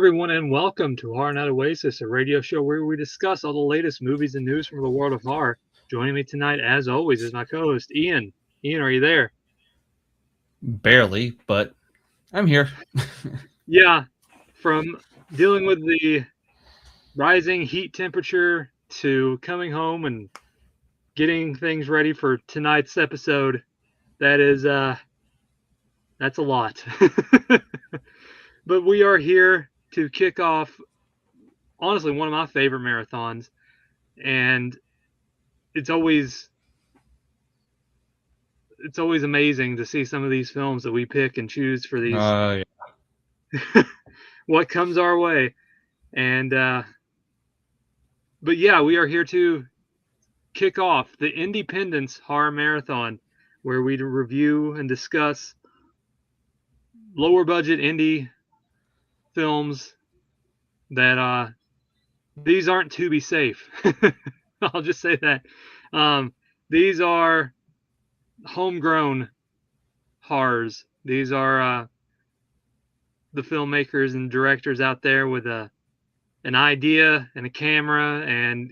everyone, and welcome to Night Oasis, a radio show where we discuss all the latest movies and news from the world of horror. Joining me tonight, as always, is my co-host, Ian. Ian, are you there? Barely, but I'm here. Yeah, from dealing with the rising heat temperature to coming home and getting things ready for tonight's episode, that is, that's a lot. But we are here to kick off, honestly, one of my favorite marathons, and it's always amazing to see some of these films that we pick and choose for these what comes our way. And but yeah, we are here to kick off the Indie-Pendence Horror Marathon, where we review and discuss lower budget indie films that these aren't to be safe. I'll just say that. These are homegrown horrors. These are the filmmakers and directors out there with an idea and a camera, and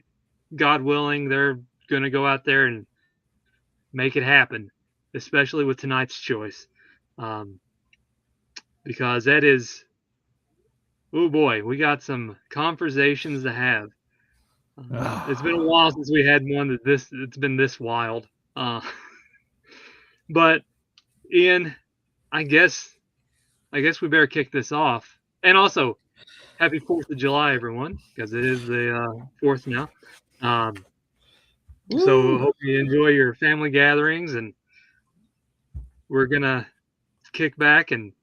God willing, they're going to go out there and make it happen, especially with tonight's choice. Because that is, oh boy, we got some conversations to have. It's been a while since we had one it's been this wild. But Ian, I guess we better kick this off. And also, happy 4th of July, everyone, because it is the 4th now. So hope you enjoy your family gatherings, and we're going to kick back and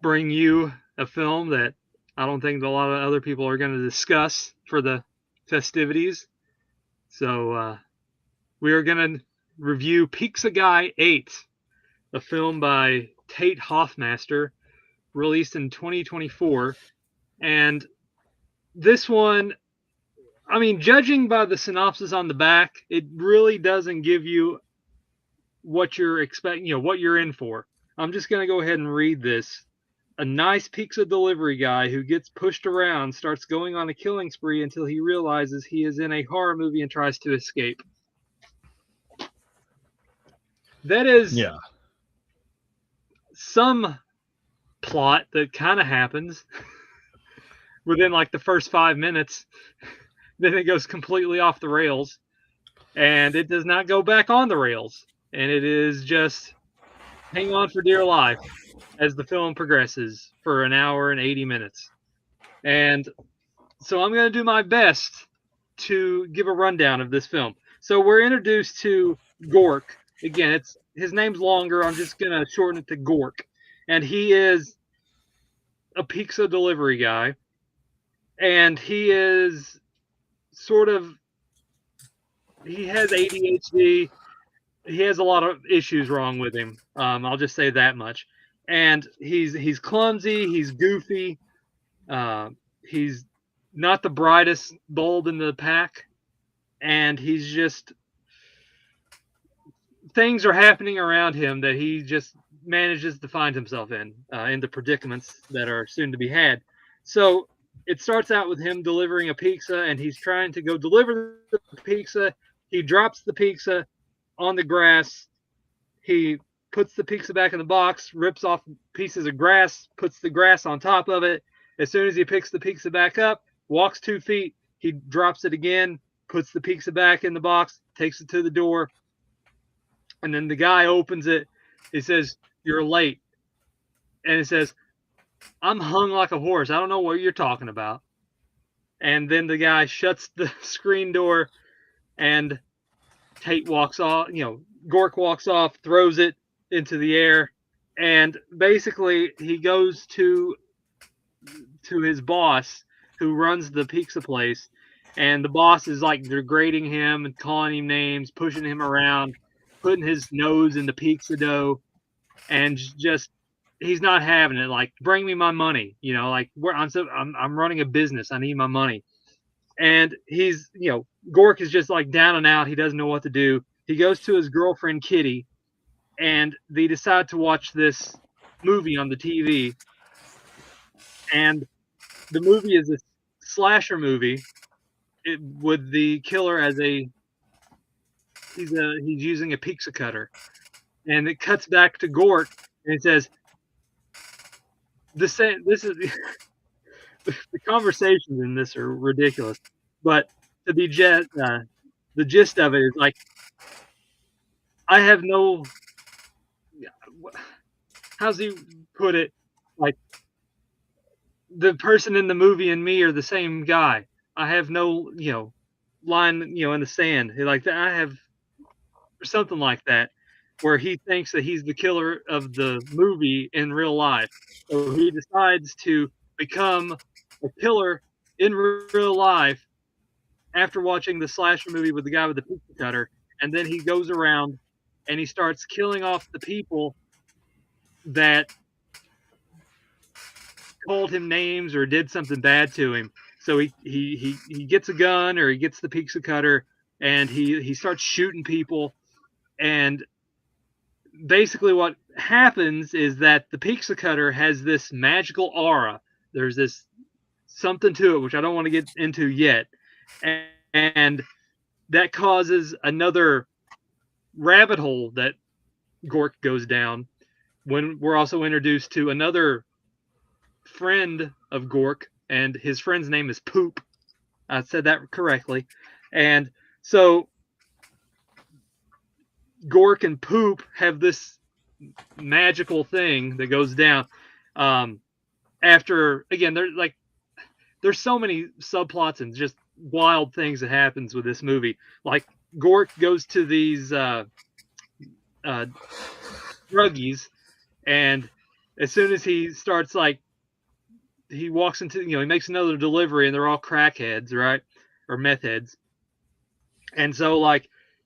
bring you a film that I don't think a lot of other people are going to discuss for the festivities. So we are going to review Pizza Guy 8, a film by Tate Hoffmaster, released in 2024. And this one, I mean, judging by the synopsis on the back, it really doesn't give you what you're expecting, what you're in for. I'm just going to go ahead and read this. A nice pizza delivery guy who gets pushed around starts going on a killing spree until he realizes he is in a horror movie and tries to escape. That is some plot that kind of happens within like the first 5 minutes. Then it goes completely off the rails, and it does not go back on the rails. And it is just hang on for dear life as the film progresses for an hour and 80 minutes. And so I'm going to do my best to give a rundown of this film. So we're introduced to Gork. Again, his name's longer. I'm just going to shorten it to Gork. And he is a pizza delivery guy. And he is he has ADHD. He has a lot of issues wrong with him. I'll just say that much. And he's clumsy. He's goofy. He's not the brightest bulb in the pack. And he's just, things are happening around him that he just manages to find himself in the predicaments that are soon to be had. So it starts out with him delivering a pizza, and he's trying to go deliver the pizza. He drops the pizza on the grass. He puts the pizza back in the box, rips off pieces of grass, puts the grass on top of it. As soon as he picks the pizza back up, walks 2 feet, he drops it again, puts the pizza back in the box, takes it to the door, and then the guy opens it. He says, "You're late." And it says, "I'm hung like a horse. I don't know what you're talking about." And then the guy shuts the screen door, and Tate walks off, Gork walks off, throws it into the air, and basically he goes to his boss who runs the pizza place, and the boss is like degrading him and calling him names, pushing him around, putting his nose in the pizza dough, and just he's not having it. Like, bring me my money, I'm running a business, I need my money. And he's, Gork is just like down and out. He doesn't know what to do. He goes to his girlfriend, Kitty, and they decide to watch this movie on the TV. and the movie is a slasher movie with the killer as he's using a pizza cutter, and it cuts back to Gork, and it says the same. This is the conversations in this are ridiculous, but to be the gist of it is like I have no how's he put it like the person in the movie and me are the same guy. I have no line in the sand like that. I have something like that where he thinks that he's the killer of the movie in real life. So he decides to become a killer in real life after watching the slasher movie with the guy with the pizza cutter, and then he goes around and he starts killing off the people that called him names or did something bad to him. So he gets a gun or he gets the pizza cutter and he starts shooting people. And basically what happens is that the pizza cutter has this magical aura. There's this something to it which I don't want to get into yet. And that causes another rabbit hole that Gork goes down when we're also introduced to another friend of Gork, and his friend's name is Poop. I said that correctly. And so Gork and Poop have this magical thing that goes down. After again, there's so many subplots and just wild things that happens with this movie. Like Gork goes to these druggies, and as soon as he starts he walks into he makes another delivery, and they're all crackheads, right, or meth heads. And so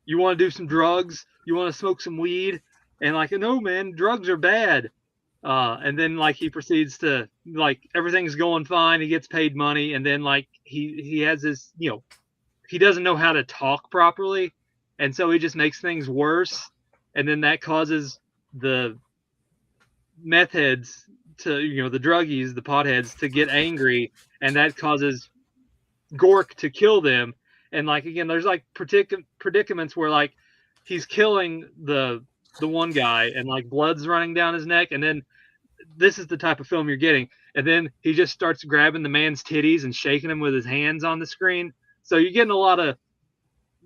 you want to do some drugs, you want to smoke some weed, and no man, drugs are bad. And then he proceeds to everything's going fine, he gets paid money, and then he has this he doesn't know how to talk properly, and so he just makes things worse, and then that causes the meth heads to the druggies, the potheads, to get angry, and that causes Gork to kill them. And again, there's predicaments where he's killing the one guy and blood's running down his neck, and then this is the type of film you're getting, and then he just starts grabbing the man's titties and shaking him with his hands on the screen. So you're getting a lot of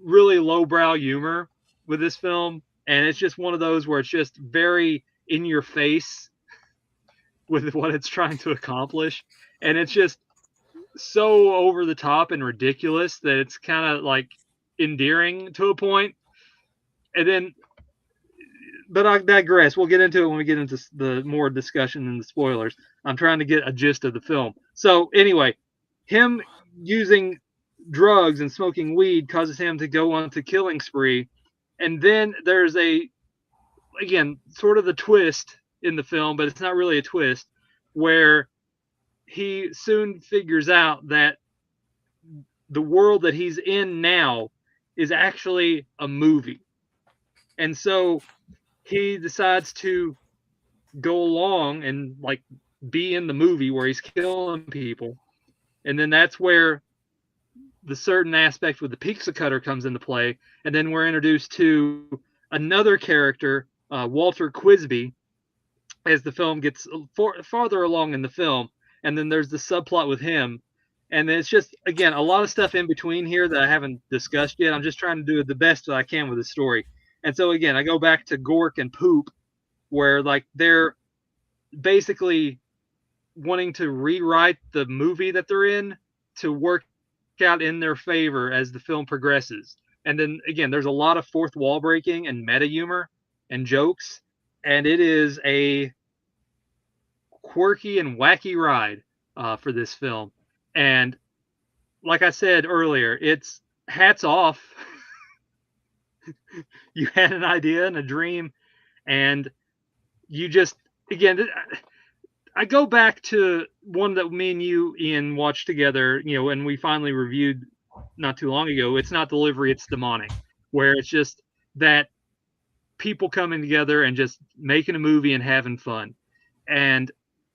really lowbrow humor with this film, and it's just one of those where it's just very in your face with what it's trying to accomplish, and it's just so over the top and ridiculous that it's kind of endearing to a point. And then, but I digress. We'll get into it when we get into the more discussion and the spoilers. I'm trying to get a gist of the film. So anyway, him using drugs and smoking weed causes him to go on to killing spree. And then there's again, sort of the twist in the film, but it's not really a twist, where he soon figures out that the world that he's in now is actually a movie. And so he decides to go along and be in the movie where he's killing people. And then that's where the certain aspect with the pizza cutter comes into play. And then we're introduced to another character, Walter Quisby, as the film gets farther along in the film. And then there's the subplot with him. And then it's just, again, a lot of stuff in between here that I haven't discussed yet. I'm just trying to do the best that I can with the story. And so, again, I go back to Gork and Poop, where they're basically wanting to rewrite the movie that they're in to work out in their favor as the film progresses. And then, again, there's a lot of fourth wall breaking and meta humor and jokes. And it is a quirky and wacky ride for this film. And like I said earlier, it's hats off. You had an idea and a dream, and you just, again, I go back to one that me and you, Ian, watched together, and we finally reviewed not too long ago. It's Not Delivery, It's Demonic, where it's just that people coming together and just making a movie and having fun. And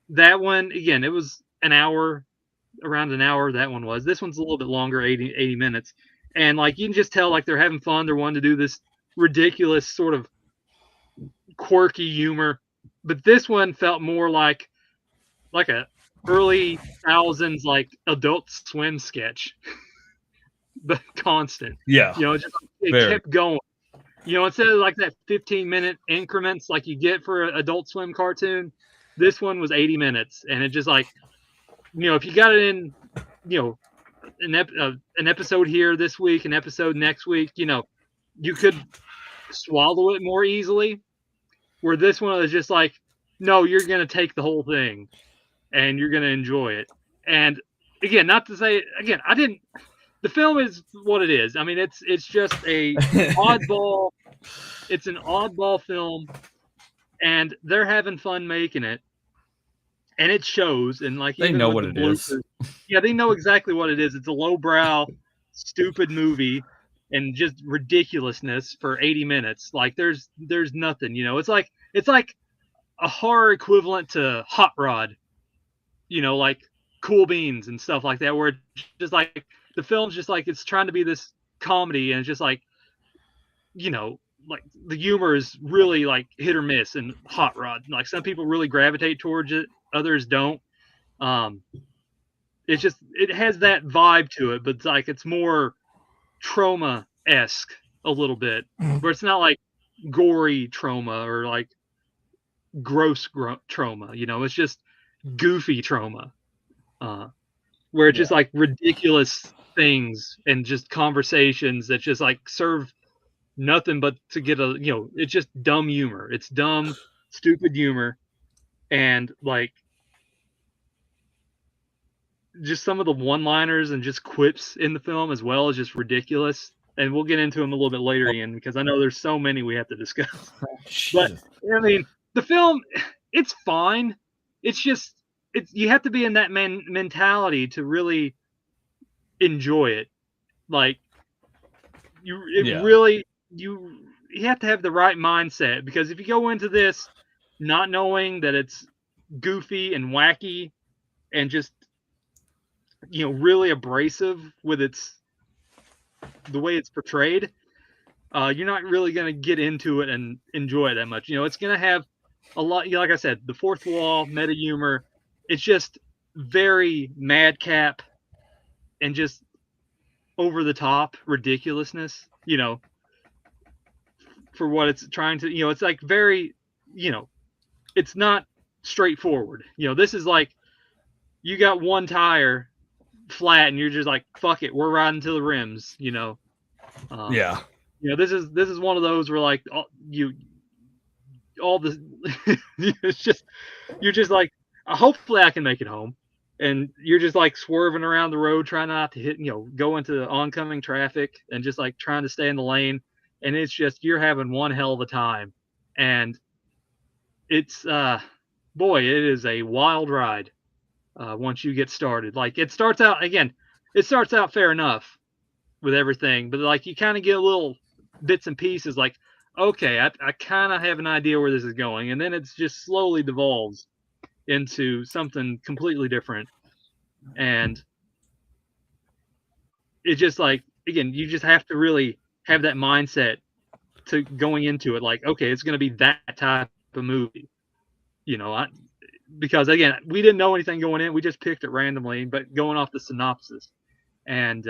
that one, again, it was around an hour. That one was. This one's a little bit longer, 80 minutes, and like you can just tell like they're having fun. They're wanting to do this ridiculous sort of quirky humor, but this one felt more like a early thousands like Adult Swim sketch, but constant. Yeah, Just it kept going. Instead of like that 15-minute increments like you get for an Adult Swim cartoon, this one was 80 minutes, and it just like, if you got it in, an episode here this week, an episode next week, you could swallow it more easily. Where this one is just like, no, you're gonna take the whole thing, and you're gonna enjoy it. And again, not to say again, I didn't. The film is what it is. I mean, it's just a oddball. It's an oddball film, and they're having fun making it, and it shows. And like they know what it is. Yeah, they know exactly what it is. It's a lowbrow, stupid movie, and just ridiculousness for 80 minutes. Like there's nothing. It's like a horror equivalent to Hot Rod. Like Cool Beans and stuff like that, where it's just like the film's just like it's trying to be this comedy, and it's just like, like the humor is really like hit or miss in Hot Rod. Like some people really gravitate towards it, others don't. It's just it has that vibe to it, but it's more trauma-esque a little bit, where it's not like gory trauma or like gross trauma. It's just goofy trauma. Where it's just like ridiculous things and just conversations that just like serve nothing but to get it's just dumb humor. It's dumb, stupid humor, and like just some of the one-liners and just quips in the film as well is just ridiculous. And we'll get into them a little bit later, Ian, because I know there's so many we have to discuss. But I mean, the film, it's fine. It's just you have to be in that mentality to really enjoy it. Like you have to have the right mindset, because if you go into this not knowing that it's goofy and wacky and just really abrasive with the way it's portrayed, you're not really going to get into it and enjoy it that much. It's going to have a lot, like I said, the fourth wall, meta humor. It's just very madcap and just over the top ridiculousness, for what it's trying to, it's like very, it's not straightforward. This is like you got one tire flat and you're just like, fuck it, we're riding to the rims. Yeah. This is one of those where like all the it's just you're just like, hopefully I can make it home, and you're just like swerving around the road trying not to hit, go into the oncoming traffic and just like trying to stay in the lane, and it's just you're having one hell of a time, and it's boy, it is a wild ride once you get started. Like it starts out fair enough with everything, but like you kind of get little bits and pieces like, okay, I kind of have an idea where this is going, and then it's just slowly devolves into something completely different. And it's just like, again, you just have to really have that mindset to going into it, like, okay, it's going to be that type of movie, because again, we didn't know anything going in, we just picked it randomly, but going off the synopsis, and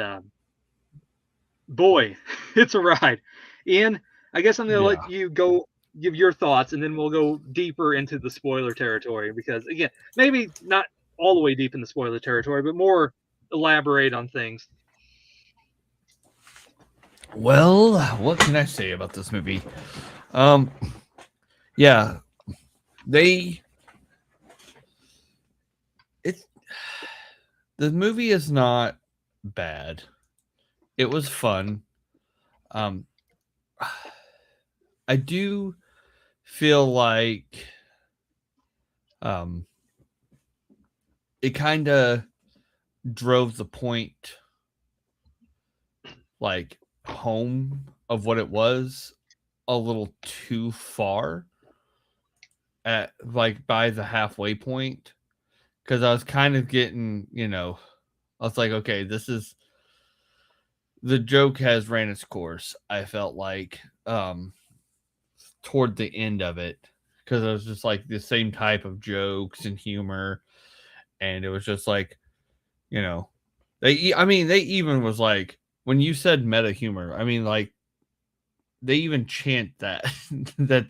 boy, it's a ride. Ian, I guess I'm going to let you go give your thoughts, and then we'll go deeper into the spoiler territory, because again, maybe not all the way deep in the spoiler territory, but more elaborate on things. Well, what can I say about this movie? Yeah, the movie is not bad. It was fun. I do feel like it kind of drove the point like home of what it was a little too far at like by the halfway point, because I was kind of getting, I was like, okay, this is the joke has ran its course. I felt like toward the end of it, because it was just like the same type of jokes and humor, and it was just like, you know, I mean, they even was like when you said meta humor. I mean, like they even chant that that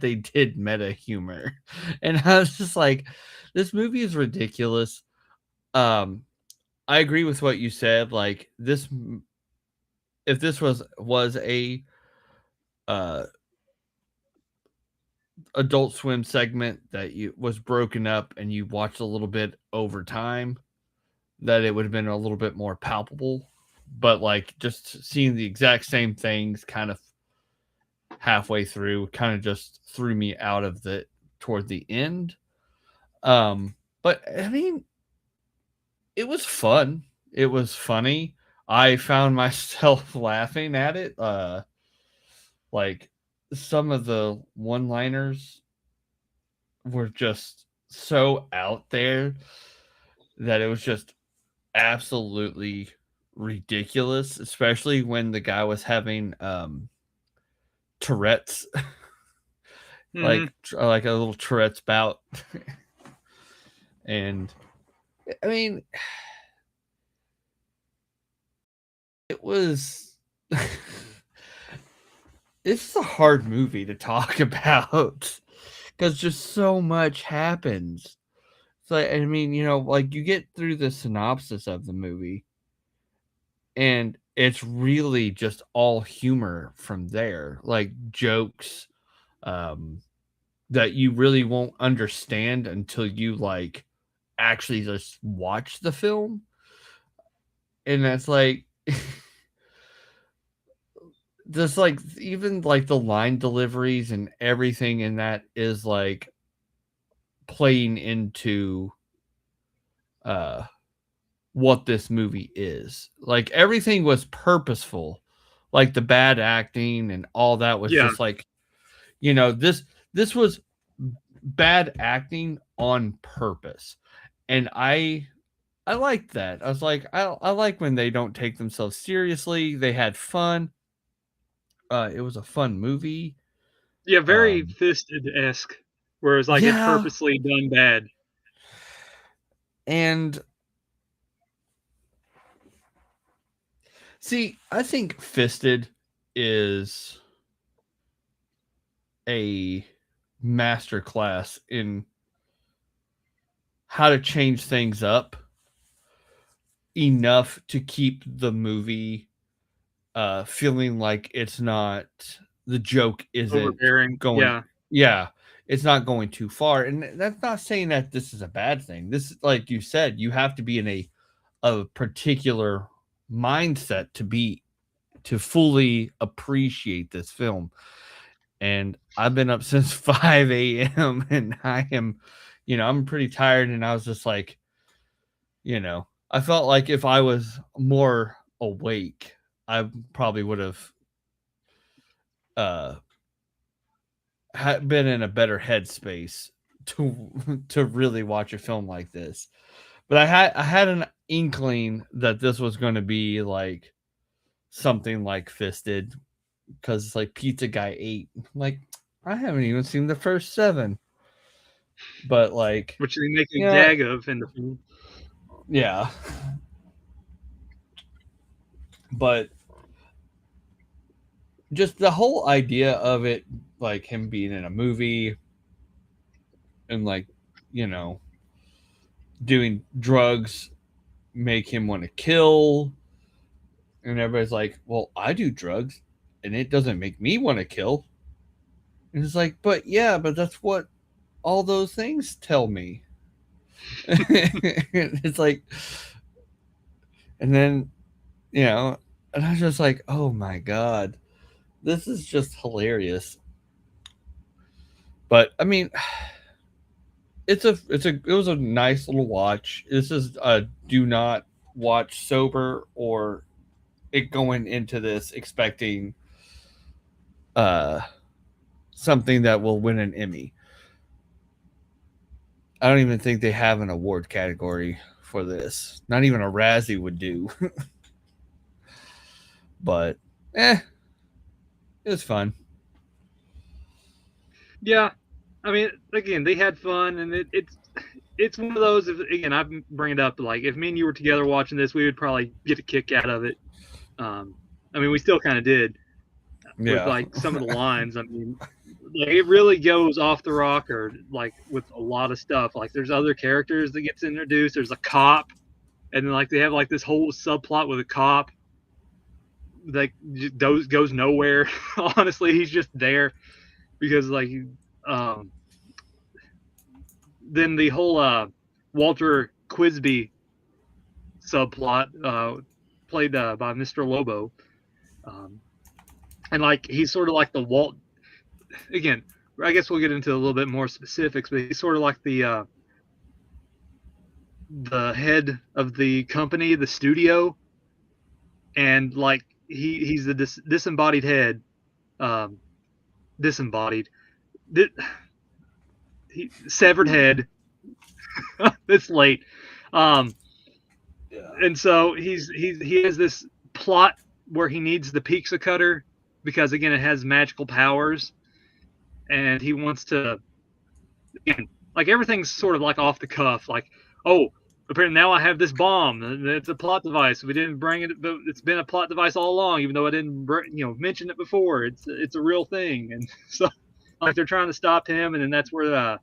they did meta humor, and I was just like, this movie is ridiculous. Um, I agree with what you said. Like this, if this was a uh Adult Swim segment that you was broken up and you watched a little bit over time, that it would have been a little bit more palpable. But like just seeing the exact same things kind of halfway through kind of just threw me out of the toward the end. But I mean, it was fun. It was funny. I found myself laughing at it. Like some of the one-liners were just so out there that it was just absolutely ridiculous, especially when the guy was having Tourette's, Hmm. like a little Tourette's bout. And I mean, it was it's a hard movie to talk about because just so much happens. So I mean, like you get through the synopsis of the movie, and it's really just all humor from there, like jokes um, that you really won't understand until you like actually just watch the film, and that's like just like even like the line deliveries and everything in that is like playing into uh what this movie is. Like everything was purposeful. Like the bad acting and all that was Yeah. just like, this was bad acting on purpose. And I liked that. I was like, I like when they don't take themselves seriously. They had fun. It was a fun movie. Yeah, very Um, Fisted-esque, where it's like it yeah, purposely done bad. and see, I think Fisted is a masterclass in how to change things up enough to keep the movie feeling like it's not the joke isn't Overbearing. going, Yeah. yeah, it's not going too far. And that's not saying that this is a bad thing. This, like you said, you have to be in a particular mindset to fully appreciate this film. And I've been up since 5 a.m. and I am, I'm pretty tired. And I was just like, I felt like if I was more awake, I probably would have uh, been in a better headspace to really watch a film like this. But I had an inkling that this was going to be like something like Fisted, because it's like Pizza Guy 8. Like I haven't even seen the first 7, but like, Which they make a yeah, gag of in the film. yeah, but just the whole idea of it, like him being in a movie and like, you know, doing drugs make him want to kill, and everybody's like, well, I do drugs and it doesn't make me want to kill. And it's like, but yeah, but that's what all those things tell me. It's like, and then, and I was just like, oh my god, this is just hilarious. But I mean, it was a nice little watch. This is a do not watch sober, or it going into this expecting uh something that will win an Emmy. I don't even think they have an award category for this. Not even a Razzie would do. But it was fun. Yeah, I mean, again, they had fun, and it's one of those. Again, I bring it up like if me and you were together watching this, we would probably get a kick out of it. Um, I mean, we still kind of did with Yeah. like some of the lines. I mean, like, it really goes off the rocker like with a lot of stuff. Like there's other characters that gets introduced. There's a cop, and then like they have like this whole subplot with a cop that goes nowhere. Honestly, he's just there because like um, then the whole Walter Quisby subplot played by Mr. Lobo, um, and like he's sort of like the Walt again. I guess we'll get into a little bit more specifics, but he's sort of like the head of the company, the studio, and like he's the disembodied head, um, disembodied, di- severed head. It's late, um, Yeah. and so he has this plot where he needs the pizza cutter because again it has magical powers, and he wants to again like everything's sort of like off the cuff, like oh apparently now I have this bomb. It's a plot device. We didn't bring it, but it's been a plot device all along, even though I didn't, mention it before. It's a real thing, and so like they're trying to stop him, and then that's where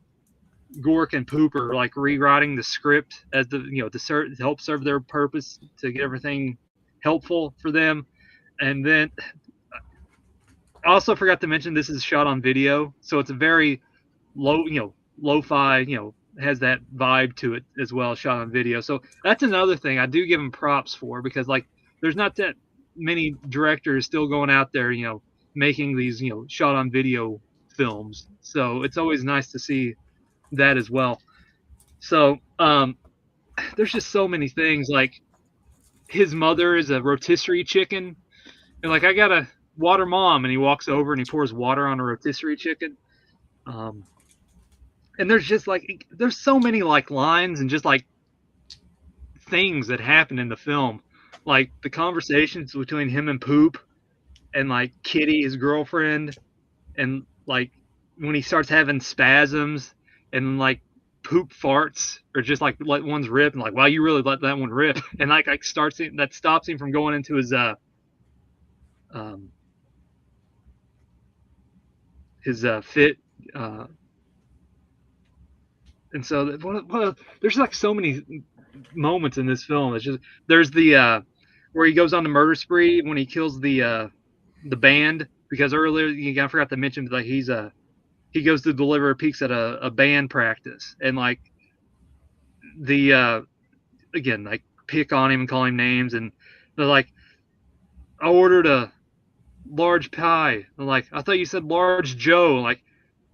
Gork and Poop are like rewriting the script as to help serve their purpose to get everything helpful for them, and then I also forgot to mention this is shot on video, so it's a very lo-fi, has that vibe to it as well, shot on video. So that's another thing I do give them props for because like there's not that many directors still going out there, making these, shot on video films. So it's always nice to see that as well. So there's just so many things like his mother is a rotisserie chicken, and like I got a water mom, and he walks over and he pours water on a rotisserie chicken. Um, and there's just like there's so many like lines and just like things that happen in the film, like the conversations between him and Poop and like Kitty, his girlfriend, and like when he starts having spasms and like Poop farts or just like let one's rip and like wow you really let that one rip and like that stops him from going into um his fit uh and so there's like so many moments in this film. It's just there's the where he goes on the murder spree when he kills the band because earlier I forgot to mention that like he goes to deliver a pizza at a band practice and like the again like pick on him and call him names and they're like I ordered a large pie. They're like I thought you said large Joe. Like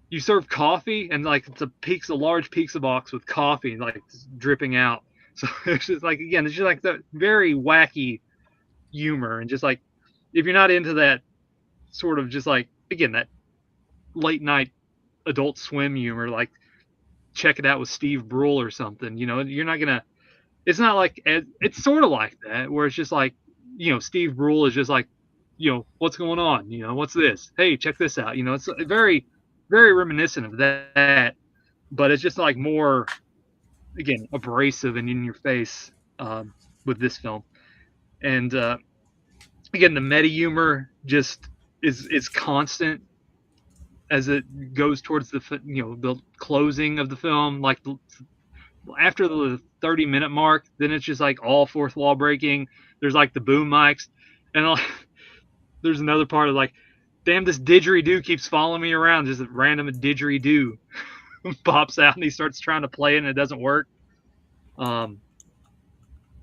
you serve coffee and like it's a large pizza box with coffee like dripping out. So it's just like again, it's just like the very wacky humor and just like if you're not into that sort of just like again that late night Adult Swim humor, like check it out with Steve Brule or something. You're not gonna. It's not like it's sort of like that where it's just like Steve Brule is just like what's going on? What's this? Hey, check this out. It's very very reminiscent of that, but it's just like more again abrasive and in your face with this film. And again, the meta humor just is constant as it goes towards the closing of the film. Like after the 30-minute mark, then it's just like all fourth wall breaking. There's like the boom mics, and there's another part of like, damn, this didgeridoo keeps following me around. Just a random didgeridoo pops out and he starts trying to play it and it doesn't work. And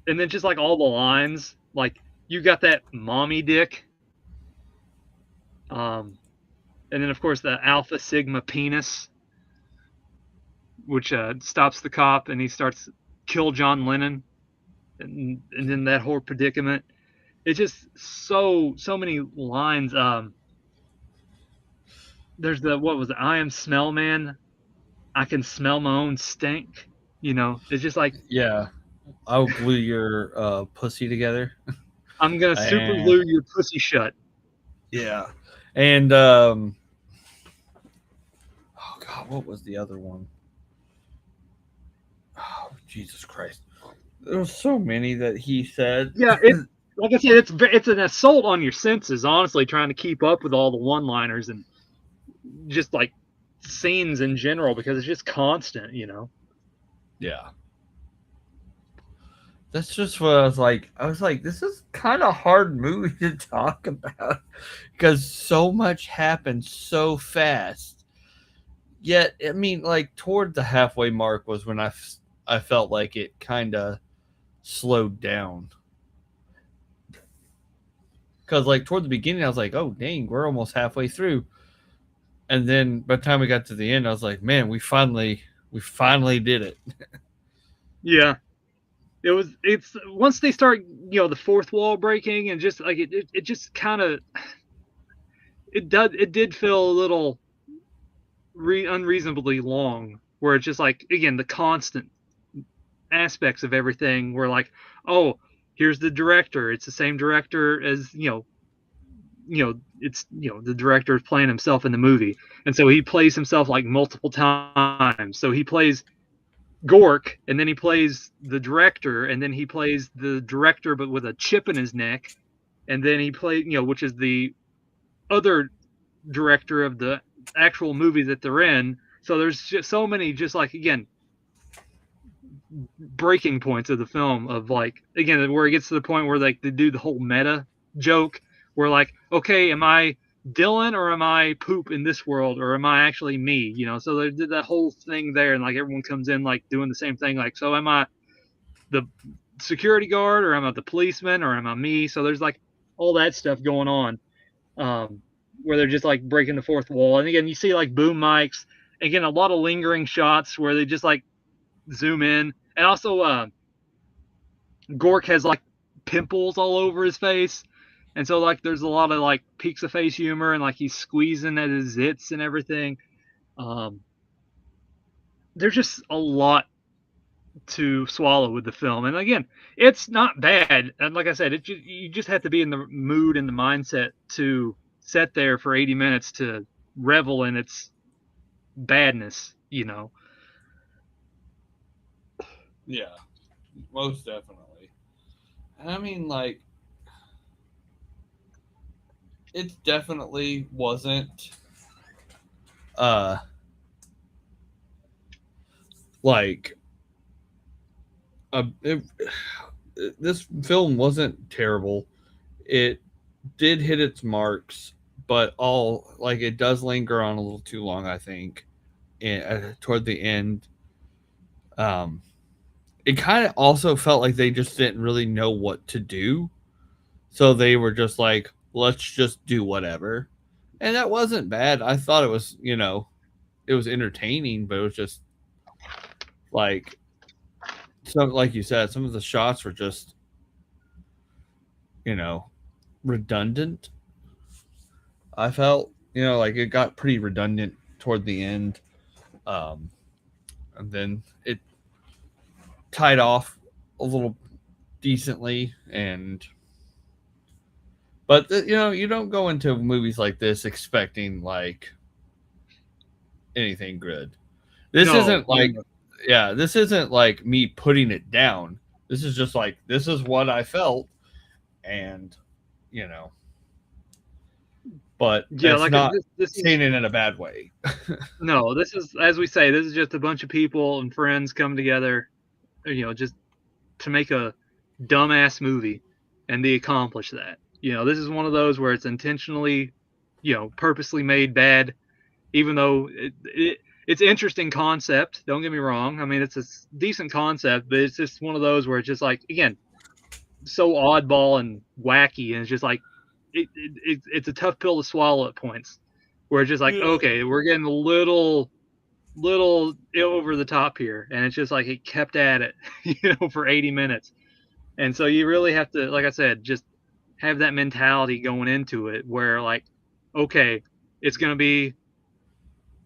then just like all the lines, like you got that mommy dick. And then of course the Alpha Sigma penis, which stops the cop and he starts kill John Lennon, and then that whole predicament. It's just so many lines. There's the what was it? I am Smell Man. I can smell my own stink. It's just like Yeah, I'll glue your pussy together. I'm gonna super And glue your pussy shut. yeah, and oh god, what was the other one? Oh Jesus Christ, there was so many that he said. Yeah, like I said, it's an assault on your senses. Honestly, trying to keep up with all the one-liners and just like scenes in general because it's just constant. Yeah, that's just what I was like. I was like, this is kind of hard movie to talk about because so much happened so fast. Yet, I mean, like toward the halfway mark was when I felt like it kind of slowed down. Because like toward the beginning, I was like, oh dang, we're almost halfway through, and then by the time we got to the end, I was like, man, we finally did it. Yeah, it's once they start the fourth wall breaking and just like it just kind of it did feel a little unreasonably long, where it's just like again the constant aspects of everything were like, oh, here's the director, it's the same director as it's the director is playing himself in the movie, and so he plays himself like multiple times. So he plays Gork, and then he plays the director, and then he plays the director but with a chip in his neck, and then he plays which is the other director of the actual movie that they're in. So there's just so many, just like again, breaking points of the film of like again where it gets to the point where like they do the whole meta joke where like, okay, am I Dylan or am I poop in this world or am I actually me? So they did that whole thing there, and like everyone comes in like doing the same thing, like, so am I the security guard or am I the policeman or am I me? So there's like all that stuff going on, um, where they're just like breaking the fourth wall. And again, you see like boom mics, again a lot of lingering shots where they just like zoom in, and also Gork has like pimples all over his face, and so like there's a lot of like peaks of face humor and like he's squeezing at his zits and everything. Um, there's just a lot to swallow with the film, and again, it's not bad. And like I said, you just have to be in the mood and the mindset to sit there for 80 minutes to revel in its badness. Yeah, most definitely. And I mean, like, it definitely wasn't uh like it, this film wasn't terrible. It did hit its marks, but all like it does linger on a little too long, I think. Toward the end, um, it kind of also felt like they just didn't really know what to do, so they were just like, "Let's just do whatever," and that wasn't bad. I thought it was, it was entertaining, but it was just like like you said, some of the shots were just, you know, redundant. I felt, like it got pretty redundant toward the end. Um, and then it tied off a little decently. But you don't go into movies like this expecting like anything good. This No, isn't like, yeah, this isn't like me putting it down. This is just like, this is what I felt. And, you know, but yeah, it's like not this is saying it in a bad way. no, this is, as we say, this is just a bunch of people and friends come together, just to make a dumbass movie, and they accomplish that. This is one of those where it's intentionally, purposely made bad, even though it's interesting concept. Don't get me wrong. I mean, it's a decent concept, but it's just one of those where it's just like, again, so oddball and wacky, and it's just like it's a tough pill to swallow at points, where it's just like, Yeah. okay, we're getting a little over the top here, and it's just like it kept at it, for 80 minutes. And so you really have to, like I said, just have that mentality going into it where like, okay, it's going to be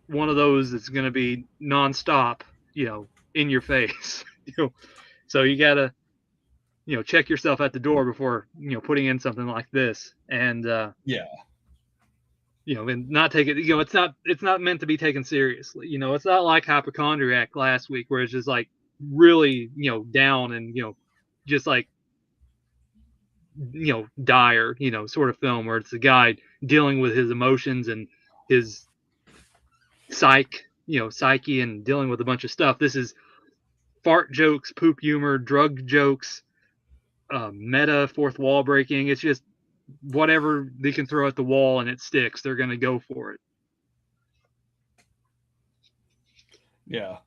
one of those that's going to be nonstop, in your face. So you gotta, check yourself at the door before putting in something like this, and Yeah. and not take it. It's not meant to be taken seriously. It's not like Hypochondriac last week where it's just like really down and just like dire sort of film where it's a guy dealing with his emotions and his psyche and dealing with a bunch of stuff. This is fart jokes, poop humor, drug jokes, meta fourth wall breaking. It's just whatever they can throw at the wall and it sticks, they're going to go for it. Yeah.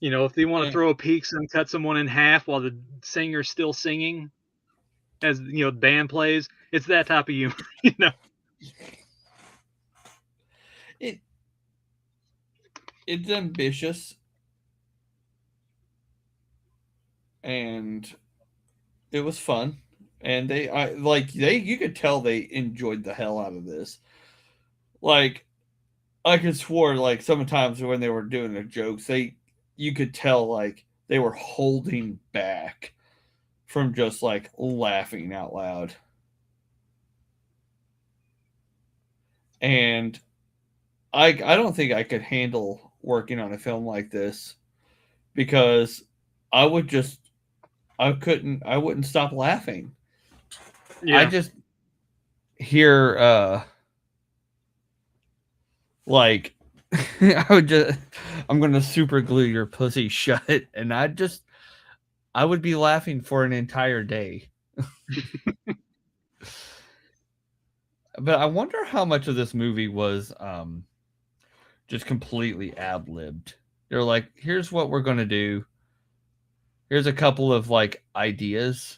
If they want to throw a pizza and cut someone in half while the singer's still singing as the band plays, it's that type of humor. It's ambitious, and it was fun, and you could tell they enjoyed the hell out of this. Like, I could swore like sometimes when they were doing their jokes, you could tell like they were holding back from just like laughing out loud. And I don't think I could handle working on a film like this because I wouldn't stop laughing. Yeah. I just hear like I'm gonna super glue your pussy shut, and I would be laughing for an entire day. But I wonder how much of this movie was just completely ad-libbed. They're like, here's what we're gonna do. Here's a couple of like ideas.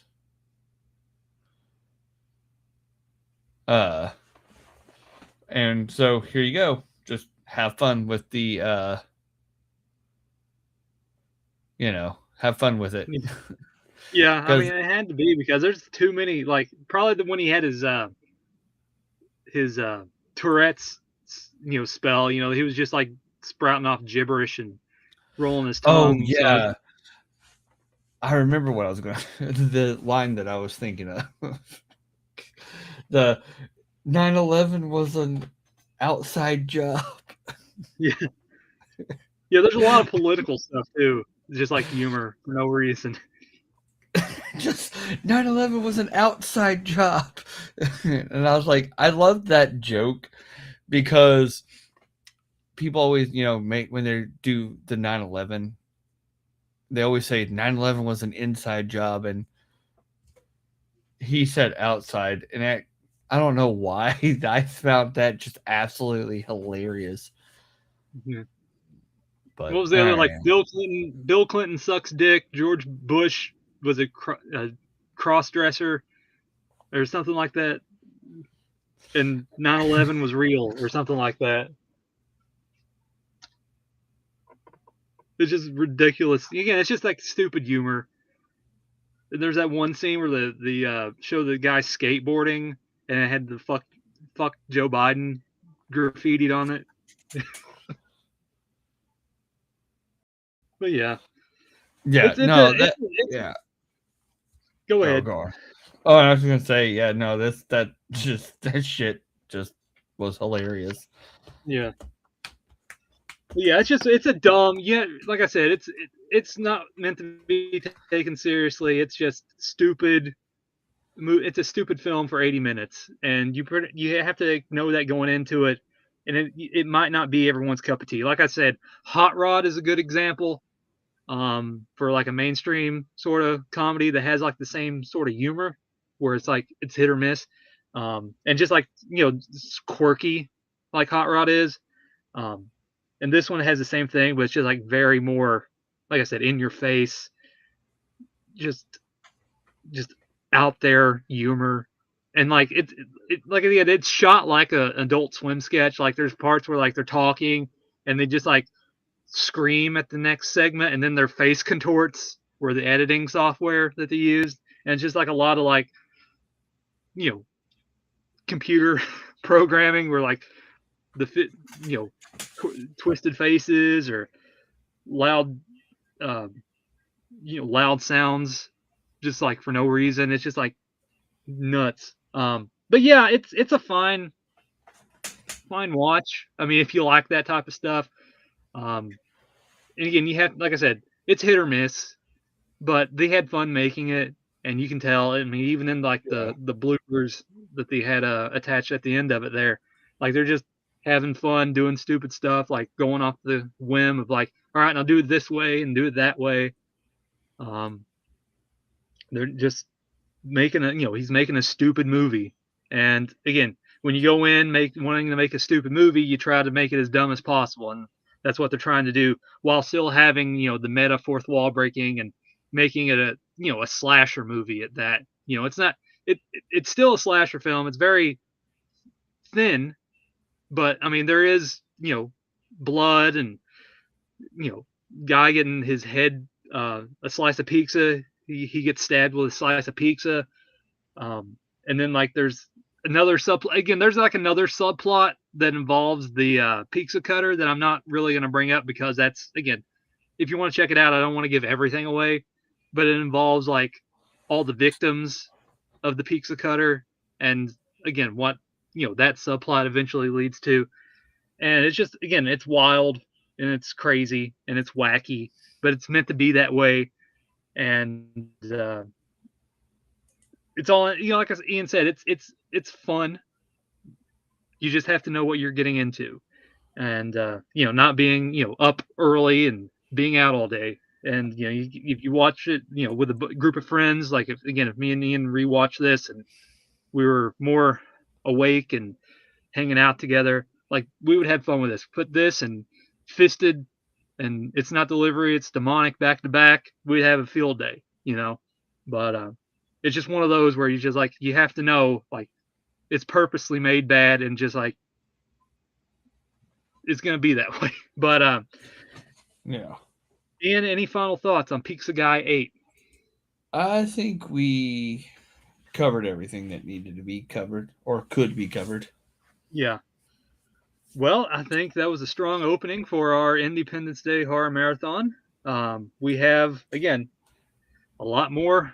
And so here you go. Just have fun with the have fun with it. Yeah, I mean it had to be because there's too many, like probably when he had his Tourette's spell, he was just like sprouting off gibberish and rolling his tongue. Oh yeah. So I remember what I was going the line that I was thinking of. The 9/11 was an outside job. Yeah. Yeah, there's a lot of political stuff too. Just like humor for no reason. Just 9/11 was an outside job. And I was like, I love that joke because people always, make when they do the 9/11, they always say 9/11 was an inside job, and he said outside, and I don't know why I found that just absolutely hilarious. Mm-hmm. But what was the other, like Bill Clinton sucks dick, George Bush was a cross-dresser or something like that, and 9/11 was real or something like that. It's just ridiculous. Again, it's just like stupid humor. And there's that one scene where the show the guy skateboarding and it had the fuck Joe Biden graffitied on it. But yeah. Yeah, yeah. Go ahead. Go on. Oh, I was gonna say, yeah, no, that shit just was hilarious. Yeah. Yeah, it's a dumb. Yeah, like I said, it's not meant to be taken seriously. It's just stupid. It's a stupid film for 80 minutes, and you have to know that going into it, and it might not be everyone's cup of tea. Like I said, Hot Rod is a good example. For like a mainstream sort of comedy that has like the same sort of humor where it's like it's hit or miss, and just like quirky like Hot Rod is, and this one has the same thing, but it's just like very more, like I said, in your face, just out there humor, and like it's shot like an Adult Swim sketch. Like there's parts where like they're talking and they just like scream at the next segment and then their face contorts where the editing software that they used, and it's just like a lot of like computer programming where like the twisted faces or loud, uh, loud sounds, just like for no reason. It's just like nuts. But yeah, it's a fine watch. I mean, if you like that type of stuff. Um, and again, you have, like I said, it's hit or miss, but they had fun making it, and you can tell. I mean, even in like the bloopers that they had attached at the end of it, there, like they're just having fun doing stupid stuff, like going off the whim of like, all right, I'll do it this way and do it that way. Um, they're just making he's making a stupid movie, and again, when you go in wanting to make a stupid movie, you try to make it as dumb as possible, and that's what they're trying to do while still having the meta fourth wall breaking and making it a slasher movie at that. It's not it's still a slasher film. It's very thin, but I mean there is blood and guy getting his head a slice of pizza. He gets stabbed with a slice of pizza. And then like there's another subplot. Again, there's like another subplot that involves the pizza cutter that I'm not really going to bring up because that's, again, if you want to check it out, I don't want to give everything away, but it involves like all the victims of the pizza cutter and again what that subplot eventually leads to. And it's just, again, it's wild and it's crazy and it's wacky, but it's meant to be that way. And it's all like Ian said, it's fun. You just have to know what you're getting into, and not being up early and being out all day. And if you watch it with a group of friends, like if me and Ian rewatch this and we were more awake and hanging out together, like we would have fun with this. Put this and Fisted, and It's Not Delivery, it's Demonic back to back. We'd have a field day, but it's just one of those where you just like you have to know like it's purposely made bad and just like it's gonna be that way. But yeah. Ian, any final thoughts on Pizza Guy 8? I think we covered everything that needed to be covered or could be covered. Yeah. Well, I think that was a strong opening for our Independence Day Horror Marathon. We have, again, a lot more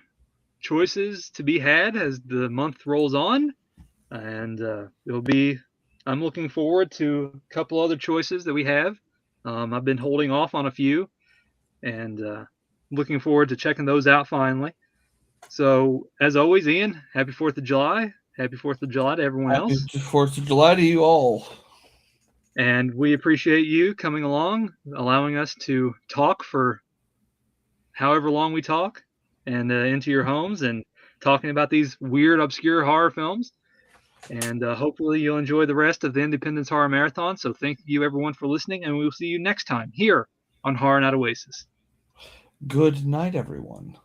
choices to be had as the month rolls on. And I'm looking forward to a couple other choices that we have. I've been holding off on a few and looking forward to checking those out finally. So, as always, Ian, happy 4th of July. Happy 4th of July to everyone else. Happy 4th of July to you all. And we appreciate you coming along, allowing us to talk for however long we talk and into your homes and talking about these weird, obscure horror films. And hopefully you'll enjoy the rest of the Independence Horror Marathon. So thank you, everyone, for listening, and we'll see you next time here on Horror Night Oasis. Good night, everyone.